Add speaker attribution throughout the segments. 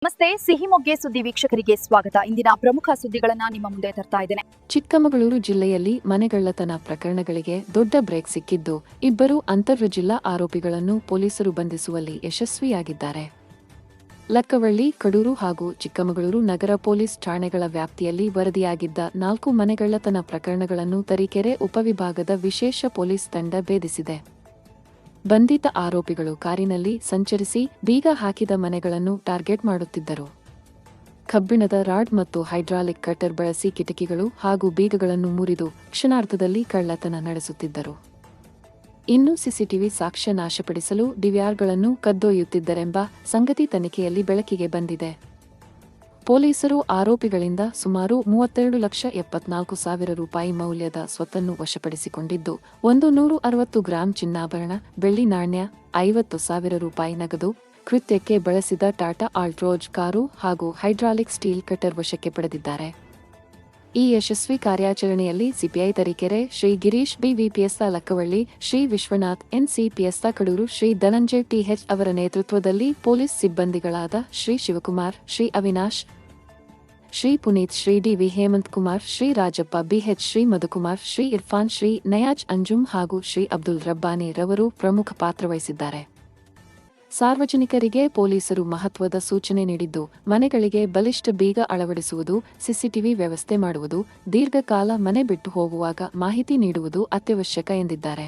Speaker 1: ನಮಸ್ತೆ, ಸಿಹಿಮೊಗ್ಗೆ ಸುದ್ದಿ ವೀಕ್ಷಕರಿಗೆ ಸ್ವಾಗತ. ಇಂದಿನ ಪ್ರಮುಖ ಸುದ್ದಿಗಳನ್ನ ನಿಮ್ಮ ಮುಂದೆ ತರ್ತಾ ಇದ್ದೇನೆ.
Speaker 2: ಚಿಕ್ಕಮಗಳೂರು ಜಿಲ್ಲೆಯಲ್ಲಿ ಮನೆಗಳ್ಳತನ ಪ್ರಕರಣಗಳಿಗೆ ದೊಡ್ಡ ಬ್ರೇಕ್ ಸಿಕ್ಕಿದ್ದು, ಇಬ್ಬರು ಅಂತರ್ ಜಿಲ್ಲಾ ಆರೋಪಿಗಳನ್ನು ಪೊಲೀಸರು ಬಂಧಿಸುವಲ್ಲಿ ಯಶಸ್ವಿಯಾಗಿದ್ದಾರೆ. ಲಕ್ಕವಳ್ಳಿ, ಕಡೂರು ಹಾಗೂ ಚಿಕ್ಕಮಗಳೂರು ನಗರ ಪೊಲೀಸ್ ಠಾಣೆಗಳ ವ್ಯಾಪ್ತಿಯಲ್ಲಿ ವರದಿಯಾಗಿದ್ದ 4 ಮನೆಗಳ್ಳತನ ಪ್ರಕರಣಗಳನ್ನು ತರೀಕೆರೆ ಉಪವಿಭಾಗದ ವಿಶೇಷ ಪೊಲೀಸ್ ತಂಡ ಭೇದಿಸಿದೆ. ಬಂಧಿತ ಆರೋಪಿಗಳು ಕಾರಿನಲ್ಲಿ ಸಂಚರಿಸಿ ಬೀಗ ಹಾಕಿದ ಮನೆಗಳನ್ನು ಟಾರ್ಗೆಟ್ ಮಾಡುತ್ತಿದ್ದರು. ಕಬ್ಬಿಣದ ರಾಡ್ ಮತ್ತು ಹೈಡ್ರಾಲಿಕ್ ಕಟರ್ ಬಳಸಿ ಕಿಟಕಿಗಳು ಹಾಗೂ ಬೀಗಗಳನ್ನು ಮುರಿದು ಕ್ಷಣಾರ್ಧದಲ್ಲಿ ಕಳ್ಳತನ ನಡೆಸುತ್ತಿದ್ದರು. ಇನ್ನು ಸಿಸಿಟಿವಿ ಸಾಕ್ಷ್ಯ ನಾಶಪಡಿಸಲು ಡಿವಿಆರ್ಗಳನ್ನು ಕದ್ದೊಯ್ಯುತ್ತಿದ್ದರೆಂಬ ಸಂಗತಿ ತನಿಖೆಯಲ್ಲಿ ಬೆಳಕಿಗೆ ಬಂದಿದೆ. ಪೊಲೀಸರು ಆರೋಪಿಗಳಿಂದ ಸುಮಾರು 32,74,000 ರೂಪಾಯಿ ಮೌಲ್ಯದ ಸ್ವತ್ತನ್ನು ವಶಪಡಿಸಿಕೊಂಡಿದ್ದು, 160 ಗ್ರಾಂ ಚಿನ್ನಾಭರಣ, ಬೆಳ್ಳಿ ನಾಣ್ಯ, 50,000 ರೂಪಾಯಿ ನಗದು, ಕೃತ್ಯಕ್ಕೆ ಬಳಸಿದ ಟಾಟಾ ಆಲ್ಟ್ರೋಜ್ ಕಾರು ಹಾಗೂ ಹೈಡ್ರಾಲಿಕ್ ಸ್ಟೀಲ್ ಕಟರ್ ವಶಕ್ಕೆ ಪಡೆದಿದ್ದಾರೆ. ಈ ಯಶಸ್ವಿ ಕಾರ್ಯಾಚರಣೆಯಲ್ಲಿ ಸಿಪಿಐ ತರೀಕೆರೆ ಶ್ರೀ ಗಿರೀಶ್ ಬಿವಿಪಿಎಸ್ತ ಲಕ್ಕವಳ್ಳಿ, ಶ್ರೀ ವಿಶ್ವನಾಥ್ ಎನ್ಸಿಪಿಎಸ್ತ ಕಡೂರು, ಶ್ರೀ ಧನಂಜಯ್ ಟಿಎಚ್ ಅವರ ನೇತೃತ್ವದಲ್ಲಿ ಪೊಲೀಸ್ ಸಿಬ್ಬಂದಿಗಳಾದ ಶ್ರೀ ಶಿವಕುಮಾರ್, ಶ್ರೀ ಅವಿನಾಶ್, ಶ್ರೀ ಪುನೀತ್, ಶ್ರೀ ಡಿವಿ ಹೇಮಂತ್ ಕುಮಾರ್, ಶ್ರೀ ರಾಜಪ್ಪ ಬಿಎಚ್, ಶ್ರೀ ಮಧುಕುಮಾರ್, ಶ್ರೀ ಇರ್ಫಾನ್, ಶ್ರೀ ನಯಾಜ್ ಅಂಜುಮ್ ಹಾಗೂ ಶ್ರೀ ಅಬ್ದುಲ್ ರಬ್ಬಾನಿ ರವರು ಪ್ರಮುಖ ಪಾತ್ರ ವಹಿಸಿದ್ದಾರೆ. ಸಾರ್ವಜನಿಕರಿಗೆ ಪೊಲೀಸರು ಮಹತ್ವದ ಸೂಚನೆ ನೀಡಿದ್ದು, ಮನೆಗಳಿಗೆ ಬಲಿಷ್ಠ ಬೀಗ ಅಳವಡಿಸುವುದು, ಸಿಸಿಟಿವಿ ವ್ಯವಸ್ಥೆ ಮಾಡುವುದು, ದೀರ್ಘಕಾಲ ಮನೆ ಬಿಟ್ಟು ಹೋಗುವಾಗ ಮಾಹಿತಿ ನೀಡುವುದು ಅತ್ಯವಶ್ಯಕ ಎಂದಿದ್ದಾರೆ.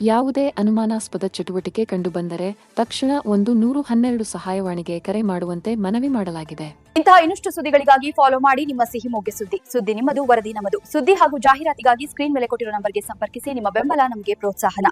Speaker 2: ಯಾವುದೇ ಅನುಮಾನಾಸ್ಪದ ಚಟುವಟಿಕೆ ಕಂಡುಬಂದರೆ ತಕ್ಷಣ 112 ಸಹಾಯವಾಣಿಗೆ ಕರೆ ಮಾಡುವಂತೆ ಮನವಿ ಮಾಡಲಾಗಿದೆ.
Speaker 1: ಇಂತಹ ಇನ್ನಷ್ಟು ಸುದ್ದಿಗಳಿಗಾಗಿ ಫಾಲೋ ಮಾಡಿ ನಿಮ್ಮ ಸಿಹಿಮೊಗ್ಗೆ ಸುದ್ದಿ ನಿಮ್ಮದು, ವರದಿ ನಮ್ಮದು. ಸುದ್ದಿ ಹಾಗೂ ಜಾಹೀರಾತಿಗಾಗಿ ಸ್ಕ್ರೀನ್ ಮೇಲೆ ಕೊಟ್ಟಿರೋ ನಂಬರ್ಗೆ ಸಂಪರ್ಕಿಸಿ. ನಿಮ್ಮ ಬೆಂಬಲ ನಮಗೆ ಪ್ರೋತ್ಸಾಹನ.